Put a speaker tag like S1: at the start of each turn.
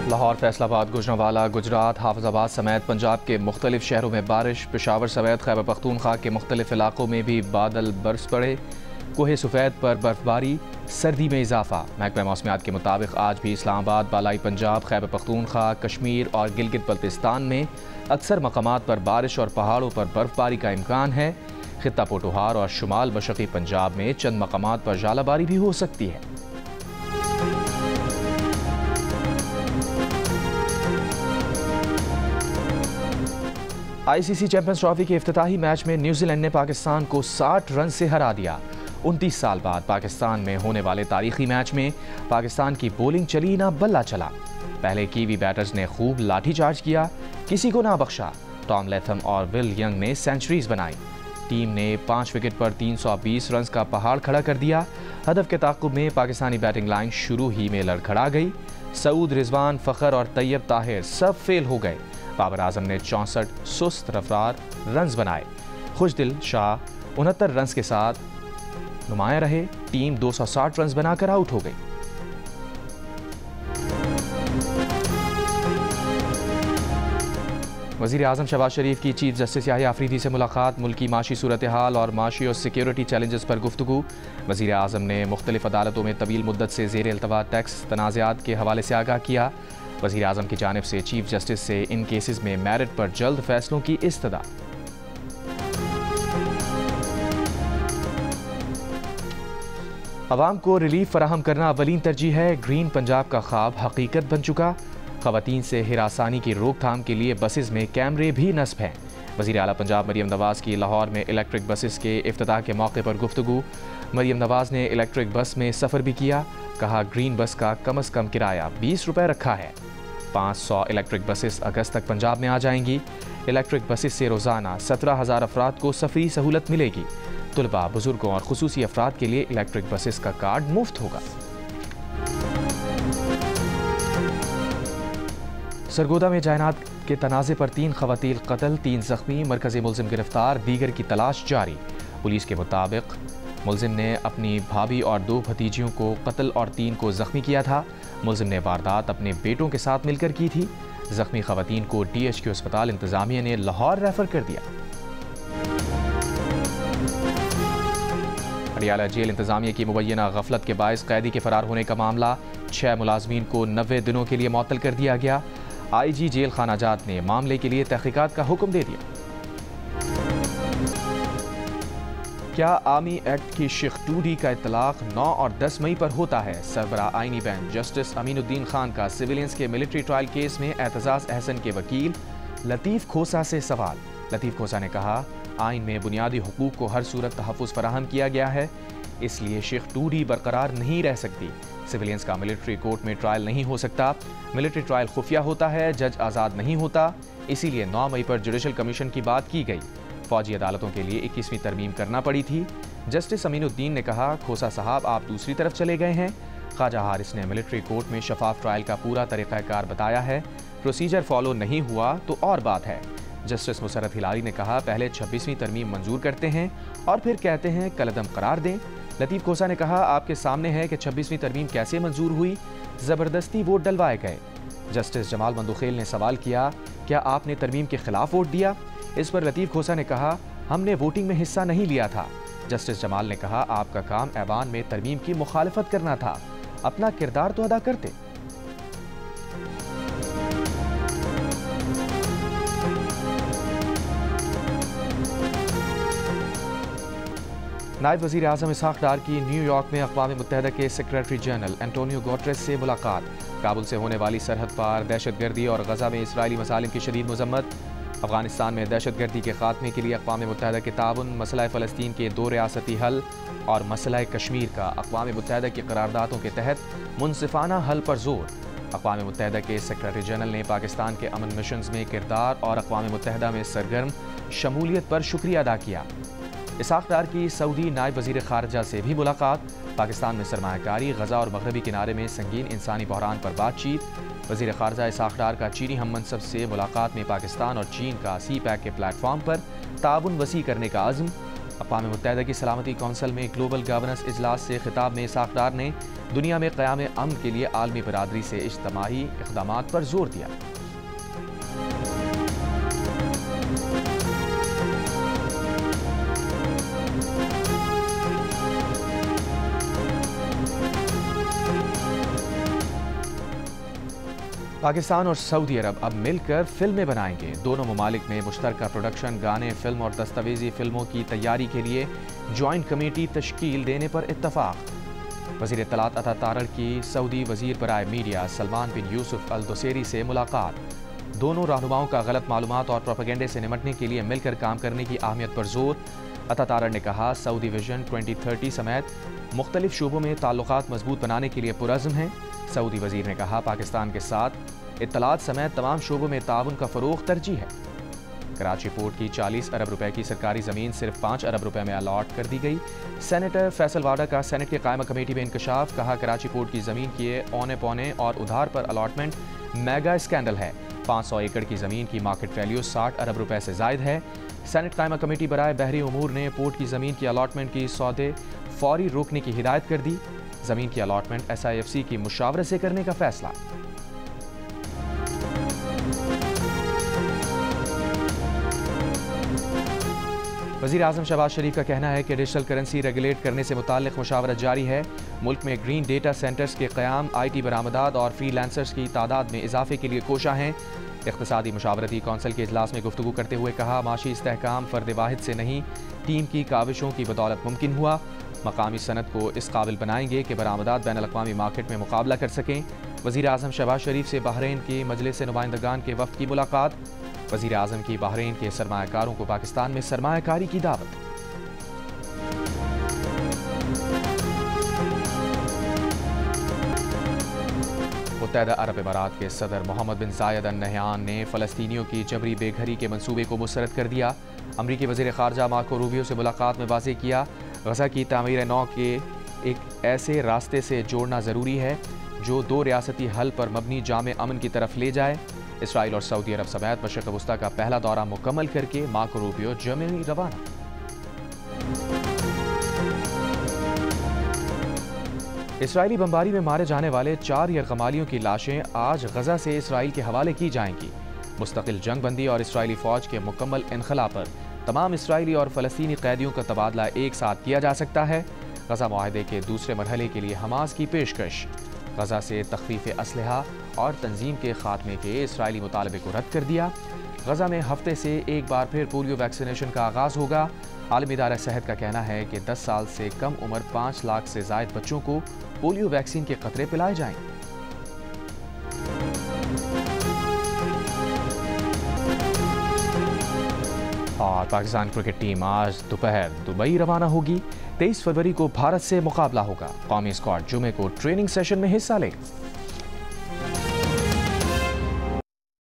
S1: लाहौर, फैसलाबाद, गुजरांवाला, गुजरात, हाफिजाबाद समेत पंजाब के मुख्तलिफ शहरों में बारिश। पेशावर समेत खैबर पख्तूनख्वा के मुख्तलिफ इलाकों में भी बादल बरस पड़े। कोहे सफ़ेद पर बर्फबारी, सर्दी में इजाफा। महकमा मौसमियात के मुताबिक आज भी इस्लामाबाद, बालाई पंजाब, खैबर पख्तूनख्वा, कश्मीर और गिलगित बल्तिस्तान में अक्सर मकामात पर बारिश और पहाड़ों पर बर्फबारी का इम्कान है। खित्ता पोटोहार और शुमाल मशरक़ी पंजाब में चंद मकामात पर जालाबारी भी हो सकती है। ICC चैंपियंस ट्रॉफी के इफ्तिताही मैच में न्यूजीलैंड ने पाकिस्तान को 60 रन से हरा दिया। 29 साल बाद पाकिस्तान में होने वाले तारीखी मैच में पाकिस्तान की बॉलिंग चली ना बल्ला चला। पहले कीवी बैटर्स ने खूब लाठीचार्ज किया, किसी को ना बख्शा। टॉम लैथम और विल यंग ने सेंचुरीज बनाई। टीम ने 5 विकेट पर 320 रन का पहाड़ खड़ा कर दिया। हदफ के ताक़ुब में पाकिस्तानी बैटिंग लाइन शुरू ही में लड़खड़ा गई। सऊद, रिजवान, फ़खर और तैयब ताहिर सब फेल हो गए। बाबर आजम ने 64 सुस्त रफ्तार रन्स बनाए। खुशदिल शाह 69 रन्स के साथ नुमाया रहे। टीम 260 रन्स बनाकर आउट हो गई। वज़ीर आज़म शहबाज शरीफ की चीफ जस्टिस याहिया अफरीदी से मुलाकात। मुल्की माशी सूरत हाल और माशी और सिक्योरिटी चैलेंजेस पर गुफ्तगू। वज़ीर आज़म ने मुख्तलिफ अदालतों में तवील मुद्दत से ज़ेर इल्तवा टैक्स तनाज़ात के हवाले से आगाह किया। वज़ीर आज़म की जानिब से चीफ जस्टिस से इन केसेस में मेरिट पर जल्द फैसलों की इस्तदा। अवाम को रिलीफ फराहम करना अवलीन तरजीह है। ग्रीन पंजाब का ख्वाब हकीकत बन चुका। ख़वातीन से हिरासानी की रोकथाम के लिए बसेस में कैमरे भी नस्ब हैं। वज़ीर आला पंजाब मरियम नवाज़ की लाहौर में इलेक्ट्रिक बसेस के इफ्तिताह के मौके पर गुफ्तगू। मरियम नवाज़ ने इलेक्ट्रिक बस में सफ़र भी किया। कहा, ग्रीन बस का कम अज़ कम किराया 20 रुपये रखा है। 500 इलेक्ट्रिक बसेस अगस्त तक पंजाब में आ जाएंगी। इलेक्ट्रिक बसेस से रोज़ाना 17,000 अफराद को सफ़री सहूलत मिलेगी। तुलबा, बुजुर्गों और खुसूसी अफराद के लिए इलेक्ट्रिक बसेस का कार्ड मुफ्त होगा। सरगोदा में जायनात के तनाज़े पर 3 ख़वातीन कत्ल, 3 ज़ख्मी। मरकज़ी मुलजिम गिरफ्तार, दीगर की तलाश जारी। पुलिस के मुताबिक मुलजिम ने अपनी भाभी और 2 भतीजियों को कत्ल और 3 को ज़ख्मी किया था। मुलजिम ने वारदात अपने बेटों के साथ मिलकर की थी। ज़ख्मी ख़वातीन को DHQ अस्पताल इंतज़ामिया ने लाहौर रेफर कर दिया। पटियाला जेल इंतज़ामिया की मुबैना गफलत के बायस कैदी के फरार होने का मामला। 6 मुलाजमीन को 90 दिनों के लिए मुअत्तल कर दिया गया। IG जेल खानाजात ने मामले के लिए तहकीकात का हुक्म दे दिया। क्या आर्मी एक्ट की शेख टूडी का इतलाक 9 और 10 मई पर होता है? सरबराह आईनी बेंच जस्टिस अमीनुद्दीन खान का सिविलियंस के मिलिट्री ट्रायल केस में एतजाज़ अहसन के वकील लतीफ़ खोसा से सवाल। लतीफ़ खोसा ने कहा, आइन में बुनियादी हुकूक को हर सूरत तहफ़्फ़ुज़ फराहम किया गया है, इसलिए शेख टूडी बरकरार नहीं रह सकती। सिविलियंस का मिलिट्री कोर्ट में ट्रायल नहीं हो सकता। मिलिट्री ट्रायल खुफिया होता है, जज आज़ाद नहीं होता, इसीलिए 9 मई पर जुडिशल कमीशन की बात की गई। फौजी अदालतों के लिए 21वीं तरमीम करना पड़ी थी। जस्टिस अमीनुद्दीन ने कहा, खोसा साहब आप दूसरी तरफ चले गए हैं। ख्वाजा हारिस ने मिलिट्री कोर्ट में शफाफ ट्रायल का पूरा तरीक़ाकार बताया है, प्रोसीजर फॉलो नहीं हुआ तो और बात है। जस्टिस मुसर्रत हिलारी ने कहा, पहले 26वीं तरमीम मंजूर करते हैं और फिर कहते हैं कलअदम करार दें। लतीफ़ खोसा ने कहा, आपके सामने है कि 26वीं तरमीम कैसे मंजूर हुई, ज़बरदस्ती वोट डलवाए गए। जस्टिस जमाल मंदुखेल ने सवाल किया, क्या आपने तरमीम के खिलाफ वोट दिया? इस पर लतीफ़ खोसा ने कहा, हमने वोटिंग में हिस्सा नहीं लिया था। जस्टिस जमाल ने कहा, आपका काम ऐवान में तरमीम की मुखालफत करना था, अपना किरदार तो अदा करते। नायब वज़ीर आज़म इसहाक़ डार की न्यूयॉर्क में अक़वाम मुत्तहिदा के सेक्रेटरी जनरल एंटोनियो गुटेरेस से मुलाकात। काबुल से होने वाली सरहद पार दहशतगर्दी और गज़ा में इसराइली मसालिम की शदीद मज़म्मत। अफ़गानिस्तान में दहशतगर्दी के खात्मे के लिए अक़वाम मुत्तहिदा के ताउन, मसला फ़लस्तीन के 2 रियासती हल और मसला कश्मीर का अक़वाम मुत्तहिदा की करारदादों के तहत मुनसिफ़ाना हल पर जोर। अक़वाम मुत्तहिदा के सेक्रेटरी जनरल ने पाकिस्तान के अमन मिशंस में किरदार और अक़वाम मुत्तहिदा में सरगर्म शमूलियत पर शुक्रिया अदा किया। इसहाक़ डार की सऊदी नायब वज़ीर ख़ारजा से भी मुलाकात। पाकिस्तान में सरमायाकारी, गज़ा और मग़रबी किनारे में संगीन इंसानी बहरान पर बातचीत। वज़ीर ख़ारजा इसहाक़ डार का चीनी हम मनसब से मुलाकात में पाकिस्तान और चीन का CPEC के प्लेटफॉर्म पर ताउन वसी करने का अज़्म। अक़वाम मुत्तहिदा की सलामती कौंसिल में ग्लोबल गवर्नेंस इजलास से खिताब में इसाक़ डार ने दुनिया में क़याम अमन के लिए आलमी बरादरी से इज्तिमाई इक़दामात पर जोर दिया। पाकिस्तान और सऊदी अरब अब मिलकर फिल्में बनाएंगे। दोनों ममालिक में मुश्तरका प्रोडक्शन, गाने, फिल्म और दस्तावेजी फिल्मों की तैयारी के लिए जॉइंट कमेटी तश्कील देने पर इत्तफाक। वज़ीर इत्तलात अता तारड़ की सऊदी वज़ीर बराए मीडिया सलमान बिन यूसुफ अल दुसैरी से मुलाकात। दोनों रहनुमाओं का गलत मालूमात और प्रोपेगेंडे से निमटने के लिए मिलकर काम करने की अहमियत पर जोर। अता तारड़ ने कहा, सऊदी विजन 2030 समेत मुख्तलिफ शोबों में ताल्लुकात मजबूत बनाने के लिए पुरज़्म हैं। सऊदी वज़ीर ने कहा, पाकिस्तान के साथ इत्तलात समेत तमाम शोबों में ताउन का फ़रोग़ तरजीह है। कराची पोर्ट की 40 अरब रुपए की सरकारी ज़मीन सिर्फ 5 अरब रुपए में अलॉट कर दी गई। सेनेटर फैसल वाडा का सेनेट के कायमा कमेटी में इंकशाफ। कहा, कराची पोर्ट की ज़मीन के औने पौने और उधार पर अलॉटमेंट मेगा स्कैंडल है। 500 एकड़ की ज़मीन की मार्केट वैल्यू 60 अरब रुपए से ज़ायद है। सेनेट कायमा कमेटी बराए बहरी उमूर ने पोर्ट की ज़मीन की अलॉटमेंट की सौदे फौरी रोकने की हिदायत कर दी। ज़मीन की अलॉटमेंट SIFC की मुशावरे से करने का फैसला। वज़ीर आज़म शहबाज शरीफ का कहना है कि डिजिटल करेंसी रेगुलेट करने से मुताल्लिक़ मुशावरत जारी है। मुल्क में ग्रीन डेटा सेंटर्स के क़याम, IT बरामदात और फ्रीलांसर्स की तादाद में इजाफे के लिए कोशा हैं। इक़्तिसादी मुशावरती कौंसिल के इजलास में गुफ्तगू करते हुए कहा, माशी इस्तेहकाम फ़र्द वाहिद से नहीं, टीम की काविशों की बदौलत मुमकिन हुआ। मकामी सनत को इस काबिल बनाएंगे कि बरामदात बैन अल-अक़वामी मार्केट में मुकाबला कर सकें। वज़ीर आज़म शहबाज शरीफ से बहरीन के मजलिस नुमाइंदगान के वफ़द की मुलाकात। वज़ीर आज़म की बहरीन के सरमायाकारों को पाकिस्तान में सरमायाकारी की दावत। मुत्तहिदा अरब इमारात के सदर मोहम्मद बिन ज़ायद अल नहयान ने फ़लस्तीनियों की जबरी बेघरी के मंसूबे को मुस्तरद कर दिया। अमरीकी वज़ीर ख़ारजा मार्को रूबियो से मुलाकात में वाज़ेह किया, गज़ा की तामीर नौ के एक ऐसे रास्ते से जोड़ना ज़रूरी है जो दो रियासती हल पर मबनी जामे अमन की तरफ ले जाए। इसराइल और सऊदी अरब समेत मशरिक़ वस्ता का पहला दौरा मुकम्मल करके मार्को रूबियो जर्मनी रवाना। इसराइली बमबारी में मारे जाने वाले 4 यरगमालियों की लाशें आज गजा से इसराइल के हवाले की जाएंगी। मुस्तकिल जंग बंदी और इसराइली फ़ौज के मुकम्मल इनखला पर तमाम इसराइली और फ़लस्तीनी कैदियों का तबादला एक साथ किया जा सकता है। गजा मुआहदे के दूसरे मरहले के लिए हमास की पेशकश। गजा से तख़फ़ीफ़ असलहा और तंजीम के खात्मे के इसराइली मुतालबे को रद्द कर दिया। गजा में हफ्ते से एक बार फिर पोलियो वैक्सीनेशन का आगाज़ होगा। आलमी इदारा सेहत का कहना है कि 10 साल से कम उम्र 5 लाख से ज़ायद बच्चों को पोलियो वैक्सीन के क़तरे पिलाए जाएंगे। और पाकिस्तान क्रिकेट टीम आज दोपहर दुबई रवाना होगी। 23 फरवरी को भारत से मुकाबला होगा। कौमी स्क्वाड जुमे को ट्रेनिंग सेशन में हिस्सा लेगा।